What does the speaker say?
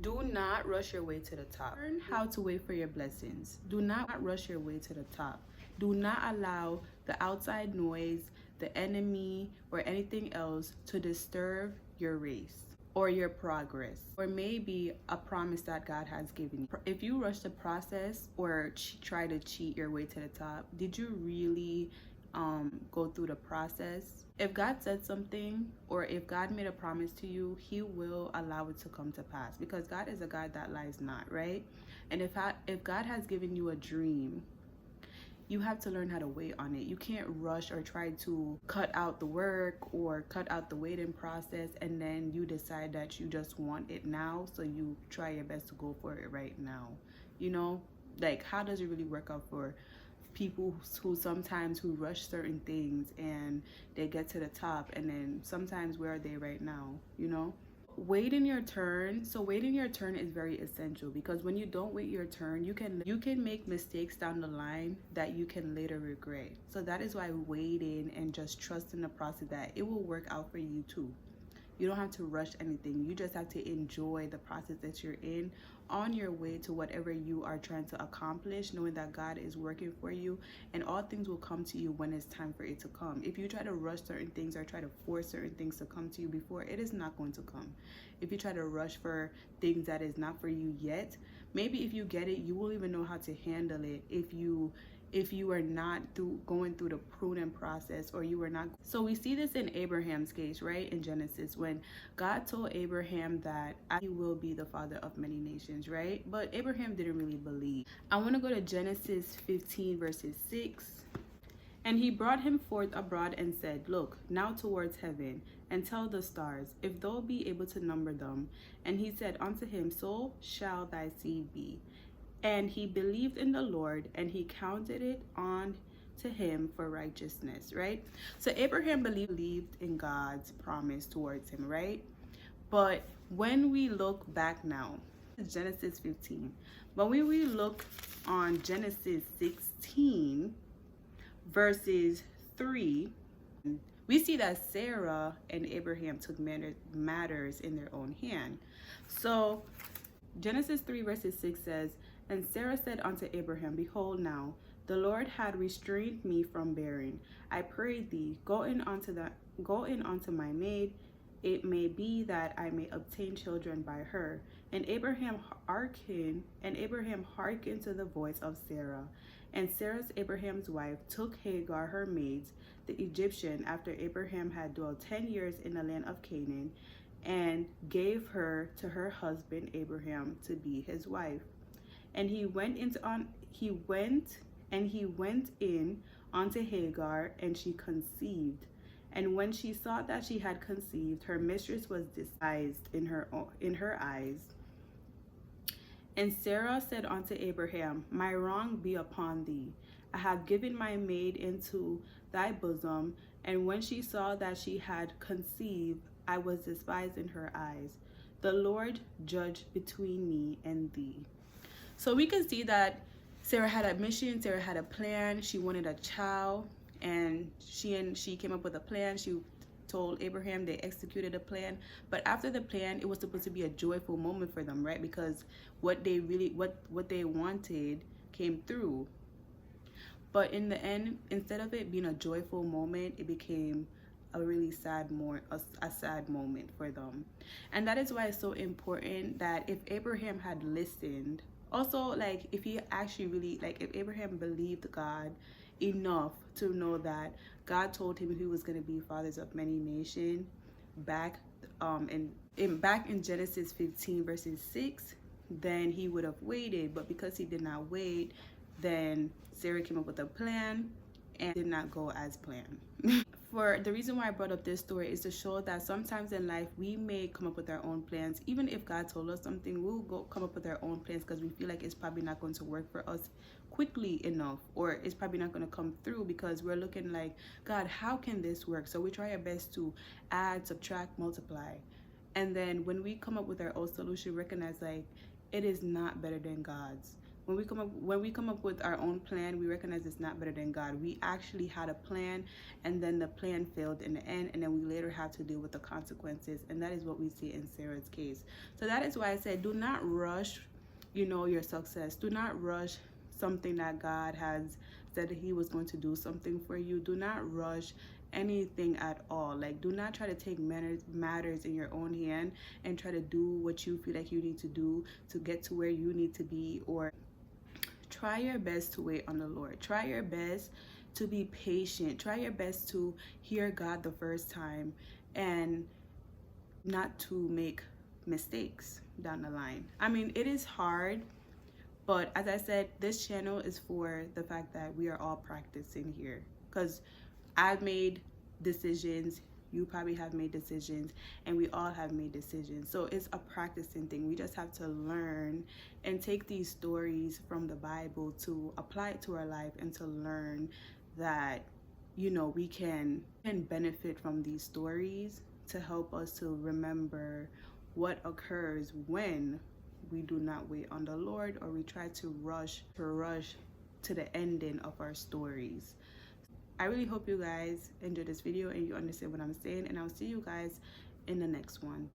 Do not rush your way to the top. Learn how to wait for your blessings. Do not rush your way to the top. Do not allow the outside noise, the enemy, or anything else to disturb your race or your progress, or maybe a promise that God has given you. If you rush the process or try to cheat your way to the top, did you really go through the process? If God said something, or if God made a promise to you, he will allow it to come to pass, because God is a God that lies not, right? And if God has given you a dream, you have to learn how to wait on it. You can't rush or try to cut out the work or cut out the waiting process, and then you decide that you just want it now, so you try your best to go for it right now. You know, like, how does it really work out for people who sometimes rush certain things and they get to the top, and then sometimes where are they right now, you know? Waiting your turn. So waiting your turn is very essential, because when you don't wait your turn, you can make mistakes down the line that you can later regret. So that is why waiting and just trusting the process, that it will work out for you too. You don't have to rush anything. You just have to enjoy the process that you're in on your way to whatever you are trying to accomplish, knowing that God is working for you, and all things will come to you when it's time for it to come. If you try to rush certain things or try to force certain things to come to you before, it is not going to come. If you try to rush for things that is not for you yet, maybe if you get it, you won't even know how to handle it if you are not going through the pruning process, or you are not. So we see this in Abraham's case, right? In Genesis, when God told Abraham that he will be the father of many nations, right? But Abraham didn't really believe. I want to go to Genesis 15 verses 6. And he brought him forth abroad and said, Look now towards heaven, and tell the stars, if thou be able to number them. And he said unto him, So shall thy seed be. And he believed in the Lord, and he counted it on to him for righteousness, right? So Abraham believed in God's promise towards him, right? But when we look back now, Genesis 15, but when we look on Genesis 16, verses 3, we see that Sarah and Abraham took matters in their own hand. So Genesis 3 verses 6 says, And Sarah said unto Abraham, Behold now, the Lord had restrained me from bearing. I pray thee, go in unto my maid. It may be that I may obtain children by her. And Abraham hearkened to the voice of Sarah. And Sarah, Abraham's wife, took Hagar her maid, the Egyptian, after Abraham had dwelt 10 years in the land of Canaan, and gave her to her husband Abraham to be his wife. And he went in unto Hagar, and she conceived. And when she saw that she had conceived, her mistress was despised in her eyes. And Sarah said unto Abraham, My wrong be upon thee. I have given my maid into thy bosom. And when she saw that she had conceived, I was despised in her eyes. The Lord judge between me and thee. So we can see that Sarah had a mission, Sarah had a plan. She wanted a child, and she came up with a plan. She told Abraham, they executed a plan. But after the plan, it was supposed to be a joyful moment for them, right? Because what they wanted came through. But in the end, instead of it being a joyful moment, it became a really sad sad moment for them. And that is why it's so important that if Abraham had listened, also, like, if he actually really, like, if Abraham believed God enough to know that God told him he was going to be fathers of many nations back in Genesis 15 verses 6, then he would have waited. But because he did not wait, then Sarah came up with a plan and did not go as planned. For the reason why I brought up this story is to show that sometimes in life we may come up with our own plans. Even if God told us something, we'll come up with our own plans because we feel like it's probably not going to work for us quickly enough, or it's probably not going to come through, because we're looking like, God, how can this work? So we try our best to add, subtract, multiply. And then when we come up with our own solution, recognize, like, it is not better than God's. when we come up with our own plan, we recognize it's not better than God. We actually had a plan, and then the plan failed in the end, and then we later have to deal with the consequences. And that is what we see in Sarah's case. So that is why I said, do not rush, your success. Do not rush something that God has said that he was going to do something for you. Do not rush anything at all. Like, do not try to take matters in your own hand and try to do what you feel like you need to do to get to where you need to be. Or try your best to wait on the Lord. Try your best to be patient. Try your best to hear God the first time and not to make mistakes down the line. I mean, it is hard, but as I said, this channel is for the fact that we are all practicing here, because I've made decisions, you probably have made decisions, and we all have made decisions. So it's a practicing thing. We just have to learn and take these stories from the Bible to apply it to our life, and to learn that, we can benefit from these stories to help us to remember what occurs when we do not wait on the Lord, or we try to rush to the ending of our stories. I really hope you guys enjoyed this video and you understand what I'm saying, and I'll see you guys in the next one.